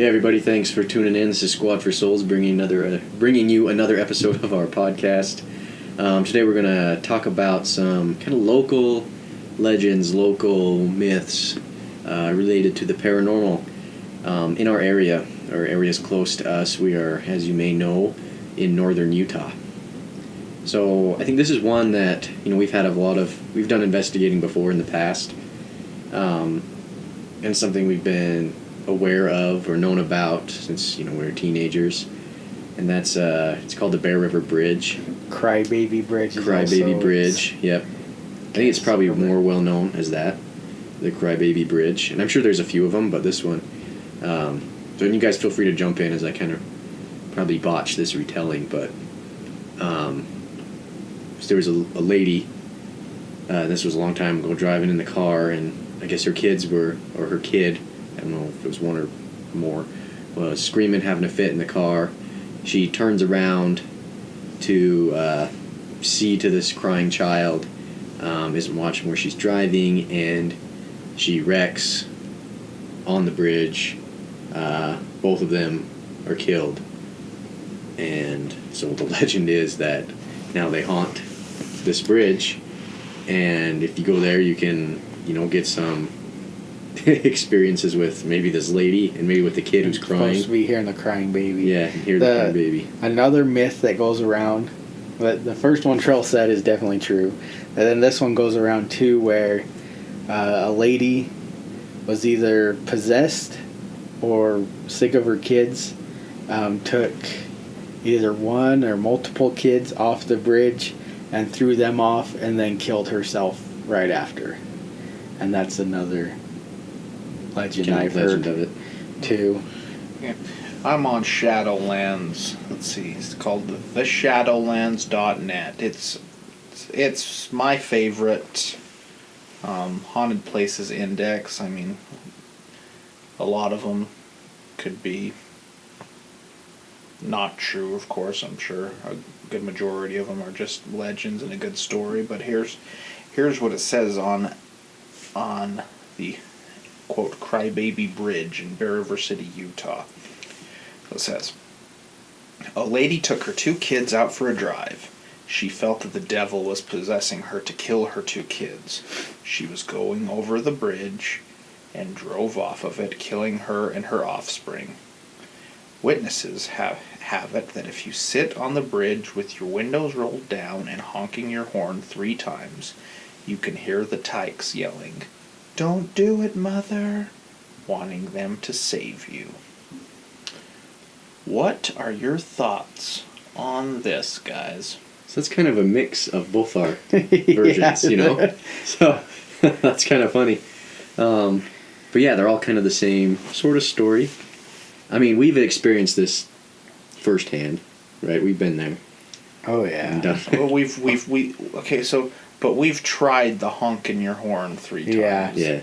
Yeah, everybody, thanks for tuning in. This is Squad for Souls, bringing you another episode of our podcast. Today we're going to talk about some kind of local legends, local myths related to the paranormal in our area, or areas close to us. We are, as you may know, in northern Utah. So I think this is one that we've done investigating before in the past, and something we've been aware of or known about since we were teenagers, and that's it's called the Bear River Bridge. Crybaby Bridge. Crybaby Bridge. Yep. I think it's probably more well known as that, the Crybaby Bridge, and I'm sure there's a few of them, but this one. So you guys feel free to jump in as I kind of probably botch this retelling, but there was a lady. This was a long time ago, driving in the car, and I guess her kid, I don't know if it was one or more, was screaming, having a fit in the car. She turns around to see to this crying child, isn't watching where she's driving, and she wrecks on the bridge. Both of them are killed. And so the legend is that now they haunt this bridge, and if you go there you can, get some experiences with maybe this lady and maybe with the kid who's crying. Supposed to be hearing the crying baby. Yeah, hear the crying baby. Another myth that goes around, but the first one Trell said is definitely true, and then this one goes around too, where a lady was either possessed or sick of her kids, took either one or multiple kids off the bridge and threw them off and then killed herself right after. And that's another legend I've heard of it too. Yeah. I'm on Shadowlands. Let's see, it's called theshadowlands.net. It's my favorite haunted places index. I mean, a lot of them could be not true, of course. I'm sure a good majority of them are just legends and a good story. But here's what it says on the quote Crybaby Bridge in Bear River City, Utah. It says, a lady took her 2 kids out for a drive. She felt that the devil was possessing her to kill her 2 kids. She was going over the bridge and drove off of it, killing her and her offspring. Witnesses have it that if you sit on the bridge with your windows rolled down and honking your horn 3 times, you can hear the tykes yelling, "Don't do it, mother," wanting them to save you. What are your thoughts on this, guys? So that's kind of a mix of both our versions, So that's kind of funny. But yeah, they're all kind of the same sort of story. I mean, we've experienced this firsthand, right? We've been there. Oh yeah. Well, but we've tried the honking your horn 3 times. Yeah.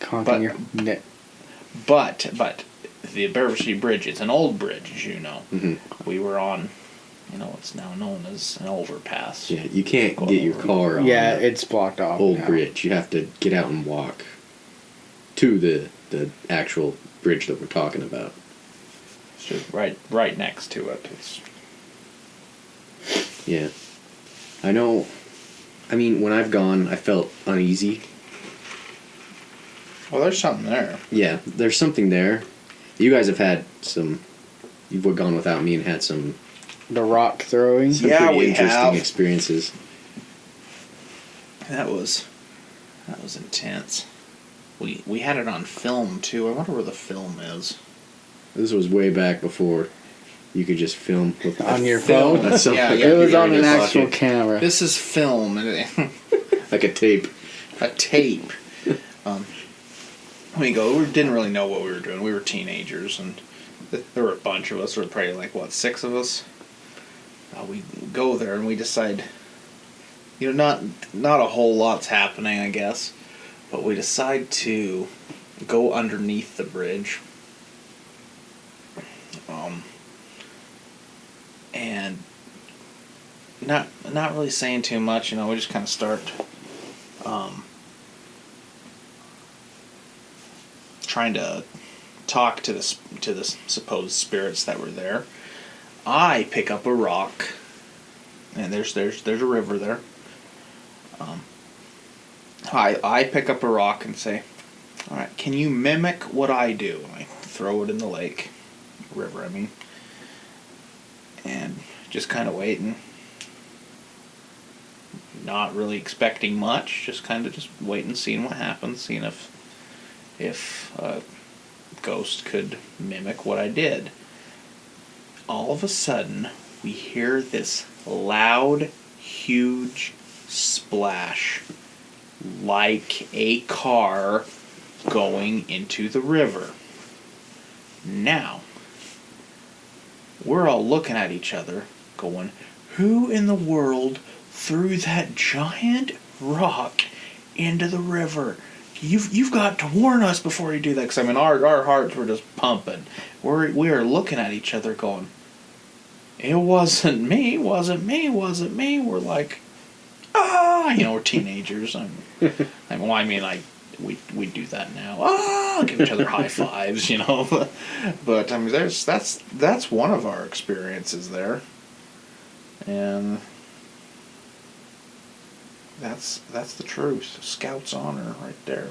Honking your. But the Bear River City Bridge, it's an old bridge, as you know. Mm-hmm. We were on, what's now known as an overpass. Yeah, you can't get your car on. Yeah, it's blocked off. Old bridge. You have to get out and walk to the actual bridge that we're talking about. It's just right next to it. Yeah. I know. I mean, when I've gone, I felt uneasy. Well, there's something there. Yeah, there's something there. You guys have had some. You've gone without me and had some. The rock throwing. Some pretty interesting experiences. That was intense. We had it on film too. I wonder where the film is. This was way back before you could just film with on your phone. Yeah, it was on an actual camera. This is film, like a tape. A tape. We didn't really know what we were doing. We were teenagers, and there were a bunch of us. There were probably 6 of us. We go there and we decide. Not a whole lot's happening, I guess, but we decide to go underneath the bridge. And not really saying too much, we just kind of start trying to talk to to the supposed spirits that were there. I pick up a rock, and there's a river there. I pick up a rock and say, "All right, can you mimic what I do?" And I throw it in the lake, river, I mean, and just kind of waiting, not really expecting much, just waiting, seeing what happens, seeing if a ghost could mimic what I did. All of a sudden, we hear this loud, huge splash, like a car going into the river. Now, we're all looking at each other, going, who in the world threw that giant rock into the river? You've got to warn us before you do that. Because, I mean, our hearts were just pumping. We are looking at each other going, it wasn't me. We're like, we're teenagers. We do that now. Give each other high fives, But I mean, that's one of our experiences there, and that's the truth. Scout's honor, right there.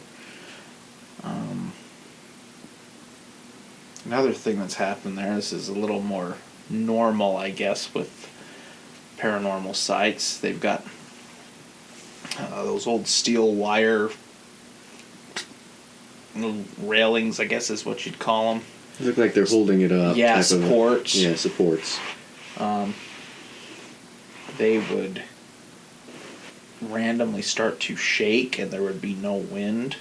Another thing that's happened there. This is a little more normal, I guess, with paranormal sites. They've got those old steel wire railings, I guess is what you'd call them. They look like they're holding it up. Yeah, supports. Supports. They would randomly start to shake, and there would be no wind.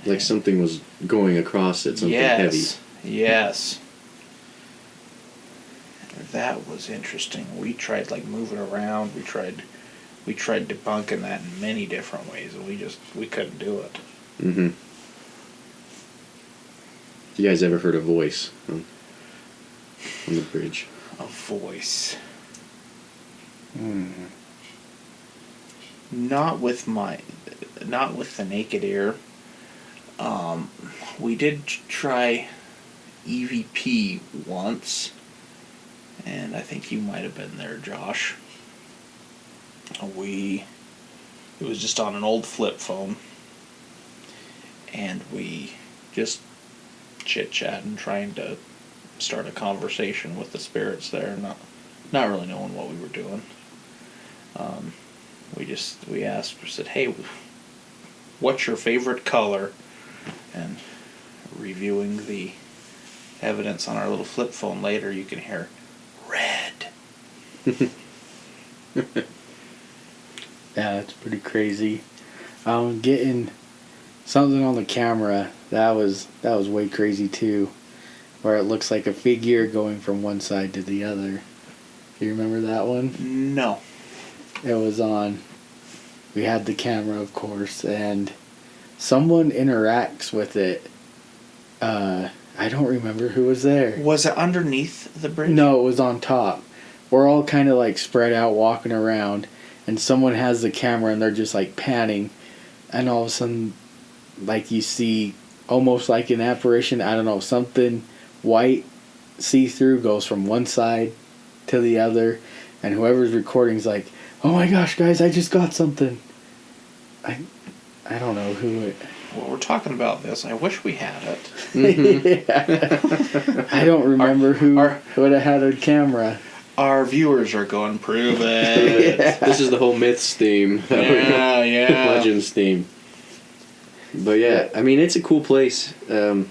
Like something was going across it, something heavy. Yes. That was interesting. We tried moving around. We tried debunking that in many different ways, and we couldn't do it. Mm-hmm. You guys ever heard a voice on the bridge? A voice. Mm. Not with the naked ear. We did try EVP once, and I think you might have been there, Josh. It was just on an old flip phone, and we just chit-chatting, trying to start a conversation with the spirits there, not really knowing what we were doing. We asked, we said, hey, what's your favorite color? And reviewing the evidence on our little flip phone later, you can hear red. Yeah, that's pretty crazy. Getting something on the camera, that was way crazy too, where it looks like a figure going from one side to the other. Do you remember that one? No. It was on. We had the camera, of course, and someone interacts with it. I don't remember who was there. Was it underneath the bridge? No, it was on top. We're all kind of spread out walking around, and someone has the camera and they're just panning, and all of a sudden you see almost like an apparition, I don't know, something white see-through goes from one side to the other, and whoever's recording is like, oh my gosh guys, I just got something. I don't know who it... Well, we're talking about this. I wish we had it. Mm-hmm. Yeah. I don't remember who would have had a camera. Our viewers are going, prove it. Yeah. This is the whole myths theme. Yeah. Legends theme. But yeah, I mean, it's a cool place. I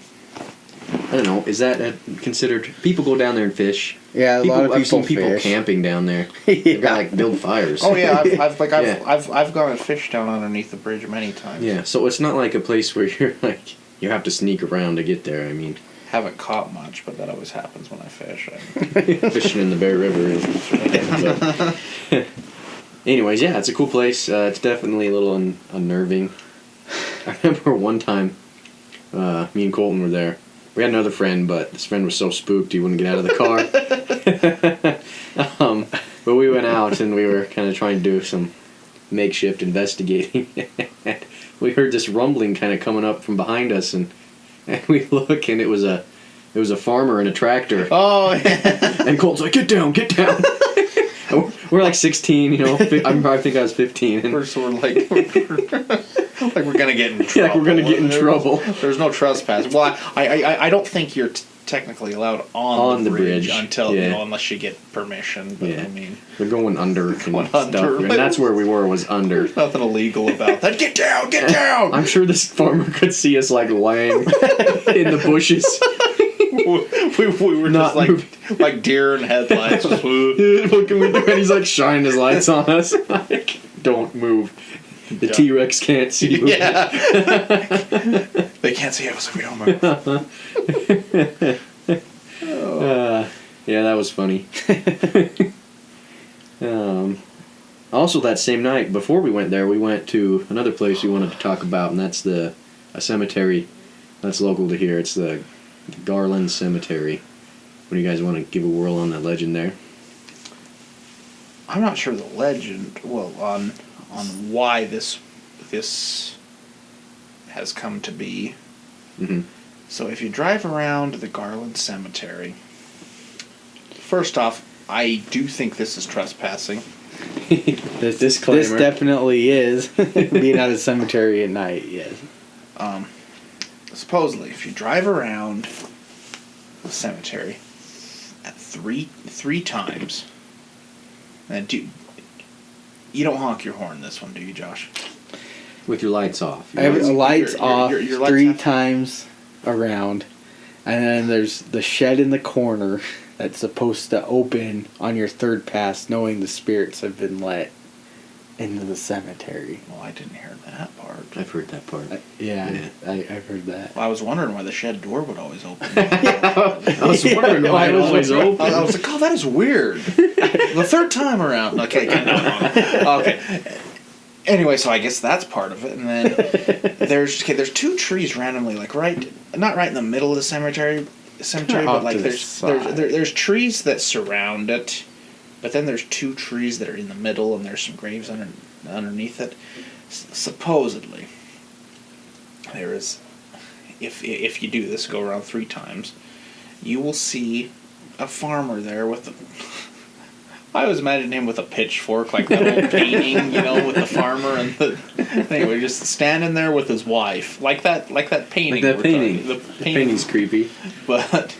don't know, is that considered... People go down there and fish. Yeah, a lot of people I've seen people fish. camping down there. Yeah. They've got build fires. Oh yeah, I've gone and fished down underneath the bridge many times. Yeah, so it's not like a place where you're you have to sneak around to get there. I mean, haven't caught much, but that always happens when I fish. Fishing in the Bear River. But, anyways, yeah, it's a cool place. It's definitely a little unnerving. I remember one time, me and Colton were there. We had another friend, but this friend was so spooked he wouldn't get out of the car. But we went out and we were kind of trying to do some makeshift investigating. We heard this rumbling kind of coming up from behind us, and and we look, and it was a farmer in a tractor. Oh, yeah. And Colt's like, get down. We're like 16, I think I was 15. And We're sort of like we're gonna get in trouble. like we're gonna get in trouble. There's no trespass. Well, I don't think you're technically allowed on the bridge until unless you get permission. But I mean, they're going under and going stuff, under. and that's where we was under. There's nothing illegal about that. Get down! I'm sure this farmer could see us like laying in the bushes. we were Not just like deer in headlights. What can we do? And he's like shining his lights on us. Like, don't move. The T-Rex can't see you. Yeah. They can't see us if we don't move. Yeah, that was funny. Also, that same night, before we went there, we went to another place we wanted to talk about, and that's a cemetery that's local to here. It's the Garland Cemetery. What do you guys want to give a whirl on that legend there? I'm not sure the legend. Well, on why this has come to be. Mm-hmm. So if you drive around the Garland Cemetery, first off, I do think this is trespassing. This disclaimer. This definitely is. Being at a cemetery at night, yes. Supposedly, if you drive around the cemetery at three times, and you don't honk your horn this one, do you, Josh? With your lights off. Lights off your lights 3 off. times around, and then there's the shed in the corner that's supposed to open on your third pass, knowing the spirits have been let into the cemetery. Well, I didn't hear that part. I've heard that part. I've heard that. Well, I was wondering why the shed door would always open. I was wondering why it was always open. I was like, oh, that is weird. The third time around. Okay, okay. Anyway, so I guess that's part of it, and then there's 2 trees randomly, like not right in the middle of the cemetery, but like there's trees that surround it, but then there's 2 trees that are in the middle, and there's some graves underneath it. Supposedly, there is, if you do this, go around 3 times, you will see a farmer there with I always imagined him with a pitchfork, like that old painting, with the farmer and anyway, just standing there with his wife, like that painting. Like that painting. The painting's creepy. But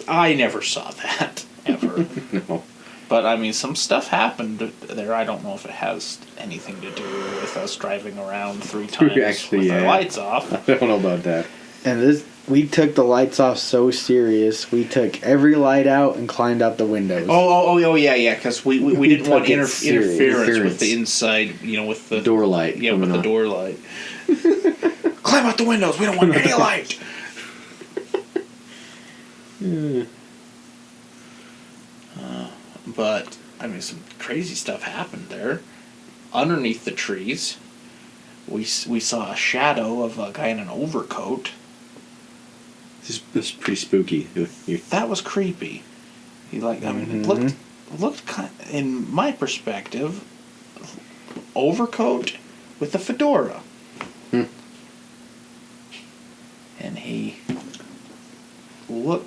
I never saw that ever. No. But I mean, some stuff happened there. I don't know if it has anything to do with us driving around 3 times with our lights off. I don't know about that. And we took the lights off so serious. We took every light out and climbed out the windows. Oh, yeah, because we didn't want interference with the inside, with the door light. Yeah, with the door light. Climb out the windows. We don't want any light. But I mean, some crazy stuff happened there. Underneath the trees, we saw a shadow of a guy in an overcoat. This is pretty spooky. That was creepy. It looked kind of, in my perspective, overcoat with a fedora. And he would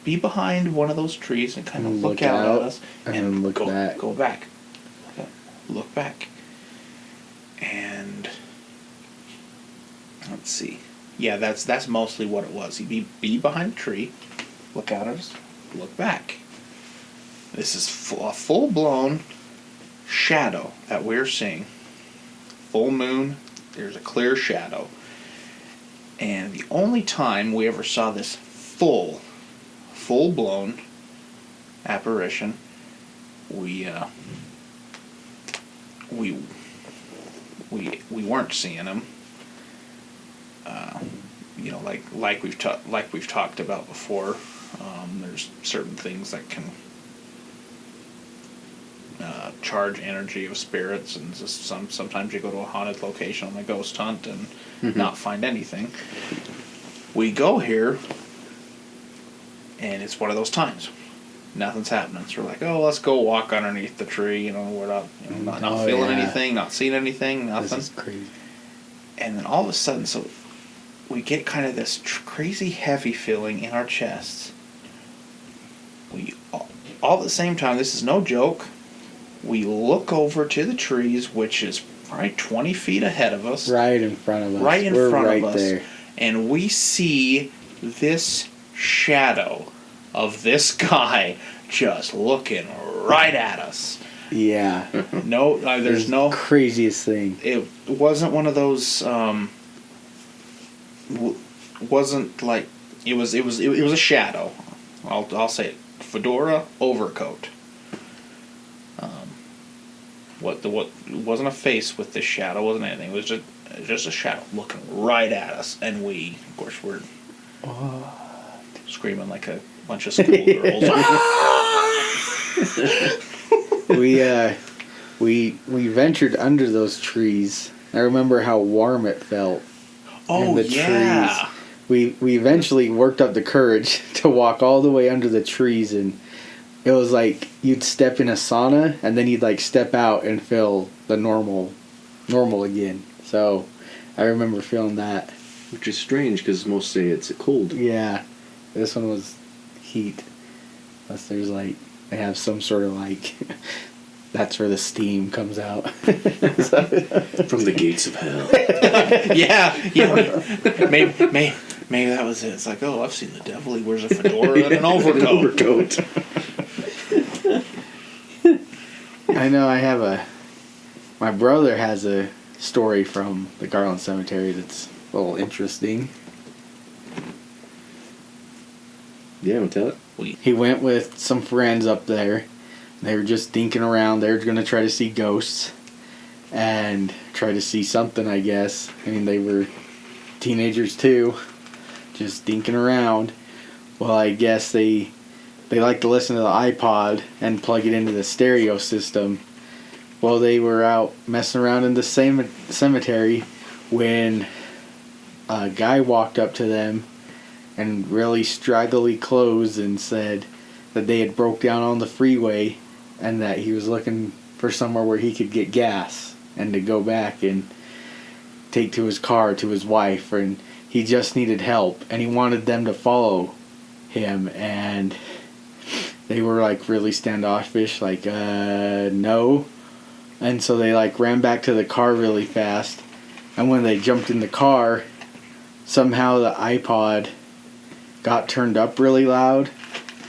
be behind one of those trees and kind of look out at us and look back. Go back. Look back. And let's see. Yeah, that's mostly what it was. He'd be behind a tree, look out at us, look back. This is a full-blown shadow that we're seeing. Full moon, there's a clear shadow. And the only time we ever saw this full-blown apparition, we weren't seeing him. Like we've talked about before. There's certain things that can charge energy of spirits, and just sometimes you go to a haunted location on a ghost hunt and not find anything. We go here, and it's one of those times. Nothing's happening. So we're like, oh, let's go walk underneath the tree. We're not feeling anything, not seeing anything, nothing. This is crazy. And then all of a sudden, so we get kind of this crazy heavy feeling in our chests. We all at the same time, this is no joke, we look over to the trees, which is probably 20 feet ahead of us. Right in front of us. Right in We're front right of us. there. And we see this shadow of this guy just looking right at us. Yeah. No, there's no craziest thing. It wasn't one of those. Wasn't like it was a shadow. I'll say it. Fedora overcoat. What wasn't a face with this shadow, wasn't anything. It was just a shadow looking right at us, and we, of course, were screaming like a bunch of schoolgirls. We ventured under those trees. I remember how warm it felt. Oh, in the yeah. trees. We eventually worked up the courage to walk all the way under the trees, and it was like you'd step in a sauna and then you'd like step out and feel the normal again. So I remember feeling that. Which is strange because most say it's cold. Yeah, this one was heat. Unless there's like they have some sort of like that's where the steam comes out. From the gates of hell. yeah. Maybe that was it. It's like, oh, I've seen the devil. He wears a fedora and an overcoat. I know my brother has a story from the Garland Cemetery that's a little interesting. Yeah, want to tell it? He went with some friends up there. They were just dinking around. They were going to try to see ghosts and try to see something, I guess. I mean, they were teenagers too, just dinking around. Well, I guess they like to listen to the iPod and plug it into the stereo system. Well, they were out messing around in the same cemetery when a guy walked up to them and really straggly clothes and said that they had broke down on the freeway and that he was looking for somewhere where he could get gas and to go back and take to his car to his wife, and he just needed help and he wanted them to follow him, and they were like really standoffish, like no. And so they like ran back to the car really fast, and when they jumped in the car, somehow the iPod got turned up really loud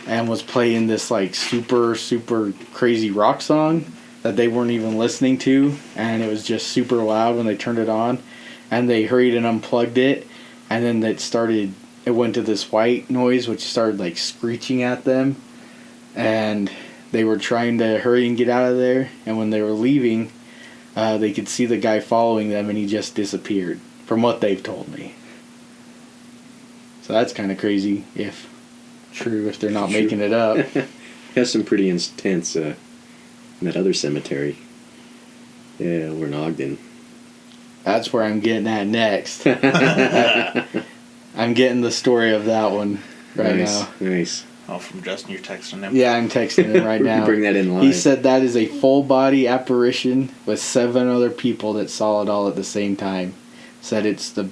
and was playing this like super crazy rock song that they weren't even listening to, and it was just super loud when they turned it on, and they hurried and unplugged it, and then it went to this white noise which started like screeching at them, and they were trying to hurry and get out of there, and when they were leaving, they could see the guy following them, and he just disappeared, from what they've told me. So that's kind of crazy, if true, if they're not making it up. Has some pretty intense in that other cemetery. Yeah, we're in Ogden. That's where I'm getting at next. I'm getting the story of that one right now. Nice. Oh, from Justin, you're texting him? Yeah, I'm texting him right now. Bring that in live. He said that is a full body apparition with 7 other people that saw it all at the same time. Said it's the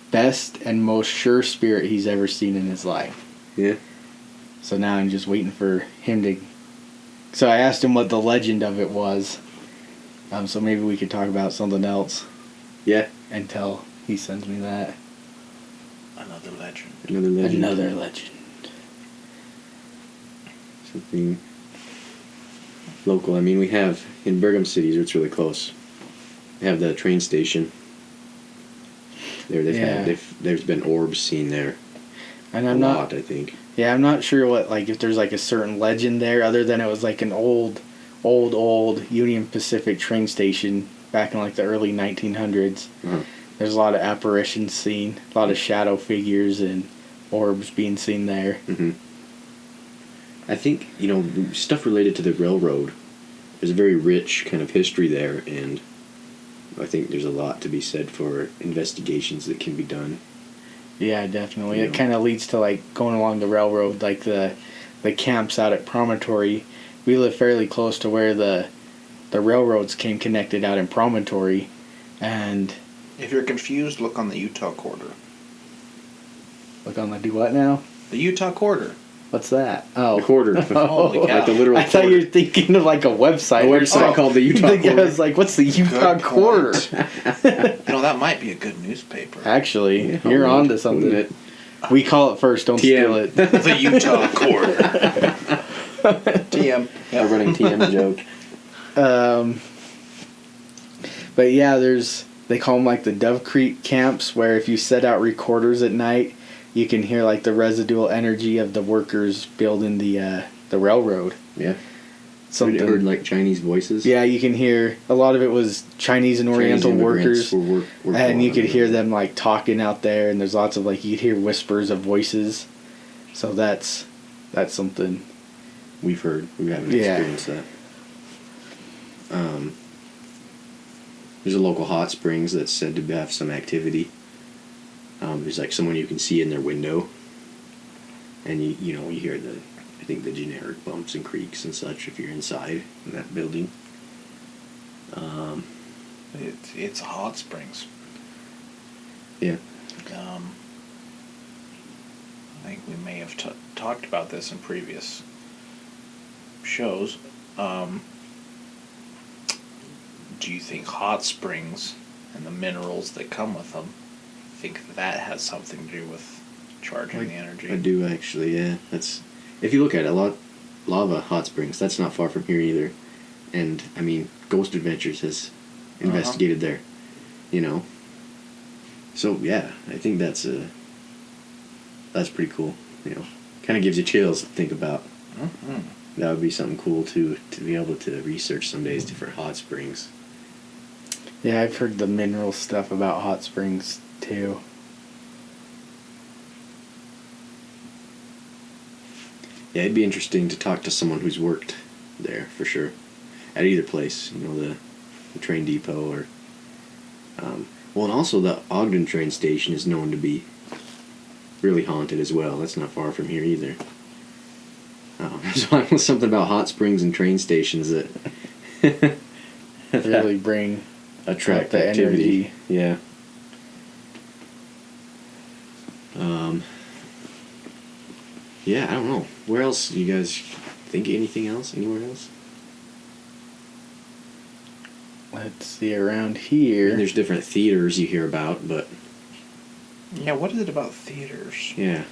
best and most sure spirit he's ever seen in his life. Yeah. So now I'm just waiting for him to... So I asked him what the legend of it was. So maybe we could talk about something else. Yeah. Until he sends me that. Another legend. Another legend. Something local. I mean, we have in Brigham City, it's really close. They have the train station. There, there's been orbs seen there. And I'm not, lot, I think. Yeah, I'm not sure what, like, if there's like a certain legend there, other than it was like an old Union Pacific train station back in like the early 1900s. Uh-huh. There's a lot of apparitions seen, a lot of shadow figures and orbs being seen there. Mm-hmm. I think, stuff related to the railroad. There's a very rich kind of history there, and I think there's a lot to be said for investigations that can be done. Yeah, definitely. It kind of leads to like going along the railroad, like the camps out at Promontory. We live fairly close to where the railroads came connected out in Promontory, and If you're confused, look on the Utah quarter. Look on the do what now? The Utah Quarter. What's that? Oh. The quarter. Holy cow. Like the literal I thought you were thinking of like a website. A or website something. called the Utah I Quarter. was like, what's the Utah Good Quarter? point. That might be a good newspaper. Actually, Yeah, you're wouldn't- on to something. wouldn't We call it first, don't TM. steal it. The Utah Quarter. TM. A running TM joke. But yeah, they call them like the Dove Creek camps, where if you set out recorders at night, you can hear like the residual energy of the workers building the railroad. Yeah. Something. Heard like Chinese voices. Yeah, you can hear a lot of it was Chinese and Oriental immigrants workers, were and you calling could hear them like talking out there, and there's lots of like you'd hear whispers of voices. So that's something. We've heard. We haven't Yeah. experienced that. There's a local hot springs that's said to have some activity. There's like someone you can see in their window, and you hear I think the generic bumps and creaks and such if you're inside in that building. It's hot springs. Yeah. I think we may have talked about this in previous shows. Do you think hot springs and the minerals that come with them, think that has something to do with charging the energy? I do actually. Yeah. That's if you look at it, lava hot springs. That's not far from here either, and I mean Ghost Adventures has investigated there. So yeah, I think that's pretty cool. Kind of gives you chills to think about. Mm-hmm. That would be something cool to be able to research some days different hot springs. Yeah, I've heard the mineral stuff about hot springs too. Yeah, it'd be interesting to talk to someone who's worked there for sure, at either place. The train depot or. And also the Ogden train station is known to be really haunted as well. That's not far from here either. So I know something about hot springs and train stations that Really bring attract the activity. energy. Yeah. Yeah, I don't know. Where else you guys think anything else? Anywhere else? Let's see around I here. mean, there's different theaters you hear about, but Yeah, what is it about theaters? yeah.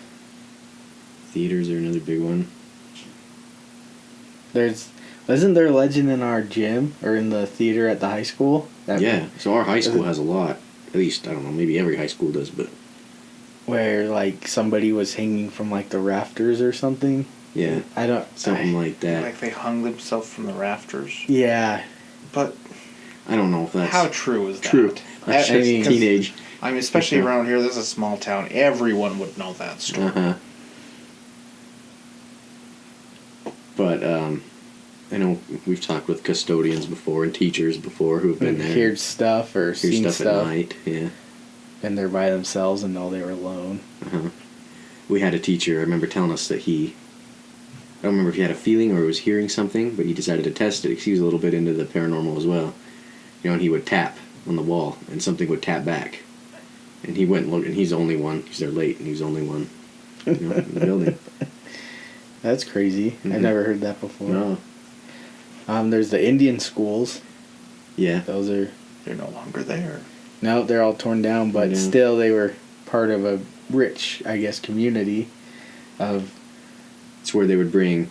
Theaters are another big one. Isn't there a legend in our gym or in the theater at the high school? Yeah, so our high school has a lot. At least, I don't know, maybe every high school does, but Where like somebody was hanging from like the rafters or something. yeah, I don't. something like that. Like they hung themselves from the rafters? Yeah. But I don't know if that's how true is that? true. That's I just mean- teenage. I mean, especially Yeah. around here, this is a small town. Everyone would know that story. Uh-huh. But I know we've talked with custodians before and teachers before who have been there. Heard stuff or Hear seen stuff stuff. at night. Yeah. Been there by themselves and know they were alone. Uh-huh. We had a teacher. I remember telling us that I don't remember if he had a feeling or was hearing something, but he decided to test it because he was a little bit into the paranormal as well. And he would tap on the wall, and something would tap back. And he went and looked, and he's the only one, because they're late, and he's the only one in the building. That's crazy. Mhm. I've never heard that before. No. There's the Indian schools. Yeah. Those are They're no longer there. no, they're all torn down, but Yeah. still they were part of a rich, I guess, community of It's where they would bring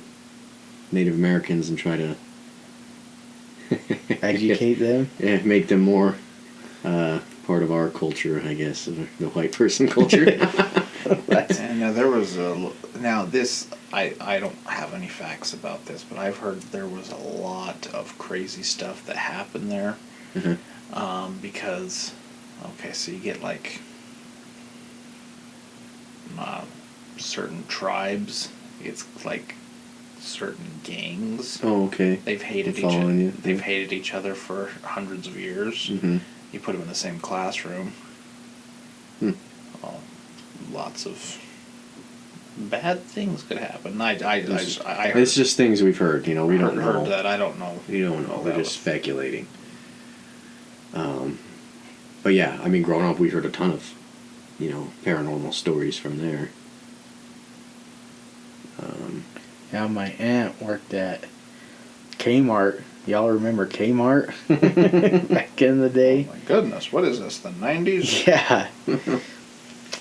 Native Americans and try to educate them. Yeah, make them more part of our culture, I guess, of the white person culture. And there was this I don't have any facts about this, but I've heard there was a lot of crazy stuff that happened there. Uh-huh. Because so you get like certain tribes, it's like certain gangs. Oh, okay. They've hated I'm each other. following you. They've hated each other for hundreds of years. Mm-hmm. You put them in the same classroom. Hmm. Lots of bad things could happen. I heard, It's just things we've heard. We don't know. heard that. I don't know. We don't know. We're That just was- speculating. But yeah, I mean, growing up, we heard a ton of paranormal stories from there. Yeah, my aunt worked at Kmart. Y'all remember Kmart? Back in the day? Oh my goodness, what is this, the 90s? Yeah.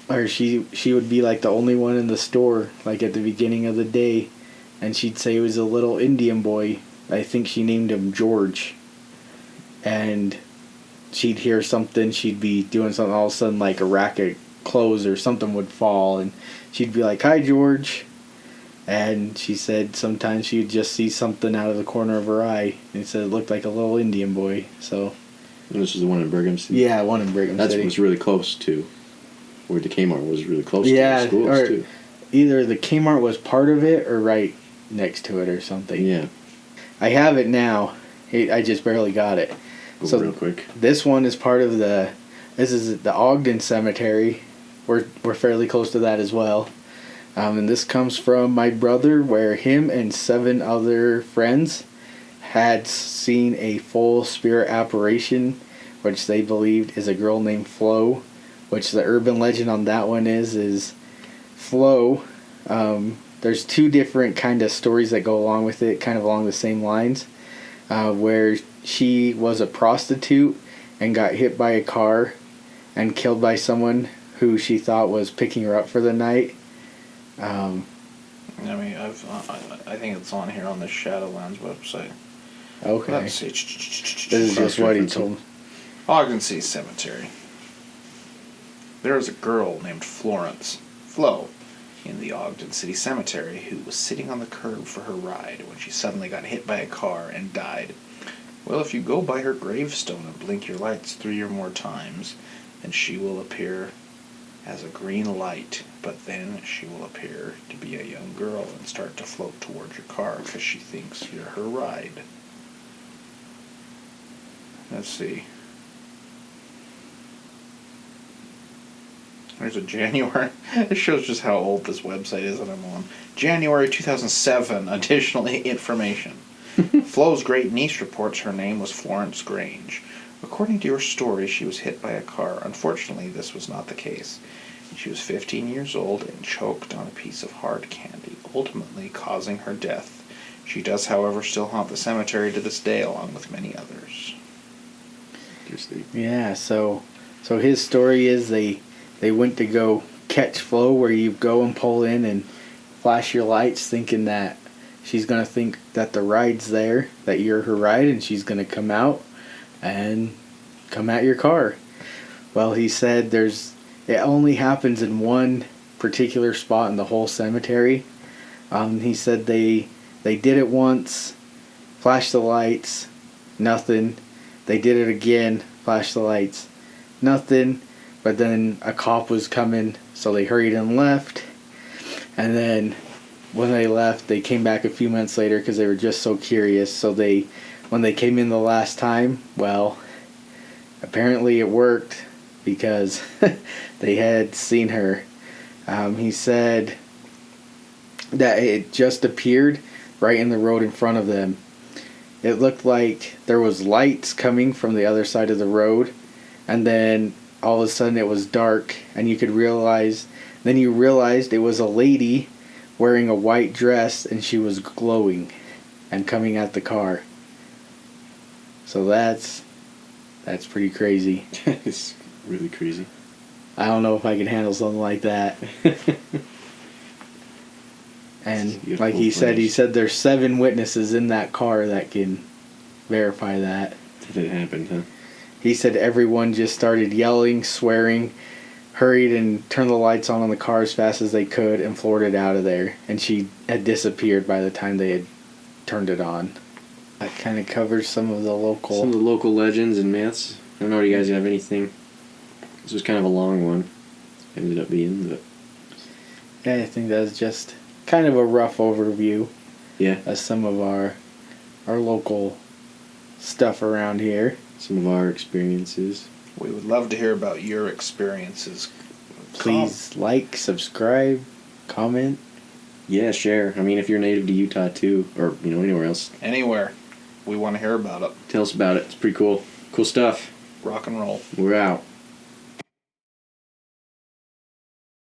Or she would be like the only one in the store, like at the beginning of the day, and she'd say it was a little Indian boy. I think she named him George. And she'd hear something, she'd be doing something, all of a sudden like a rack of clothes or something would fall, and she'd be like, "Hi, George." And she said sometimes she'd just see something out of the corner of her eye, and said it looked like a little Indian boy. So. And this is the one in Brigham City? Yeah, one in Brigham City. That was really close to where the Kmart was really close to Yeah, the schools, or too. either the Kmart was part of it or right next to it or something. Yeah. I have it now. I just barely got it. Go So real quick. this one is part of this is the Ogden Cemetery. We're fairly close to that as well. And this comes from my brother, where him and 7 other friends had seen a full spirit apparition, which they believed is a girl named Flo, which the urban legend on that one is Flo. There's 2 different kind of stories that go along with it, kind of along the same lines, where she was a prostitute and got hit by a car and killed by someone who she thought was picking her up for the night. I mean, I think it's on here on the Shadowlands website. Okay. Let's see. This is just what he told me. Ogden City Cemetery. There is a girl named Flo, in the Ogden City Cemetery who was sitting on the curb for her ride when she suddenly got hit by a car and died. Well, if you go by her gravestone and blink your lights 3 or more times, then she will appear as a green light, but then she will appear to be a young girl and start to float towards your car because she thinks you're her ride. Let's see. There's a January. It shows just how old this website is that I'm on. January 2007. Additional information. Flo's great niece reports her name was Florence Grange. According to your story, she was hit by a car. Unfortunately, this was not the case. She was 15 years old and choked on a piece of hard candy, ultimately causing her death. She does, however, still haunt the cemetery to this day, along with many others. Yeah, so his story is they went to go catch Flo, where you go and pull in and flash your lights, thinking that she's going to think that the ride's there, that you're her ride, and she's going to come out and come at your car. Well, he said it only happens in one particular spot in the whole cemetery. He said they did it once, flashed the lights, nothing. They did it again, flashed the lights, nothing. But then a cop was coming, so they hurried and left. And then when they left, they came back a few months later because they were just so curious. So when they came in the last time, well, apparently it worked because they had seen her. He said that it just appeared right in the road in front of them. It looked like there was lights coming from the other side of the road, and then all of a sudden it was dark, and you realized it was a lady wearing a white dress, and she was glowing and coming at the car. So that's pretty crazy. It's really crazy. I don't know if I could handle something like that. And like he said there's 7 witnesses in that car that can verify that. If it happened, huh? He said everyone just started yelling, swearing, hurried and turned the lights on the car as fast as they could and floored it out of there. And she had disappeared by the time they had turned it on. That kind of covers some of the local legends and myths. I don't know if you guys have anything. This was kind of a long one. Ended up being, but yeah, I think that's just kind of a rough overview. Yeah. Of some of our local stuff around here. Some of our experiences. We would love to hear about your experiences. Please like, subscribe, comment. Yeah, share. I mean, if you're native to Utah too, or anywhere else. Anywhere. We want to hear about it. Tell us about it. It's pretty cool. Cool stuff. Rock and roll. We're out.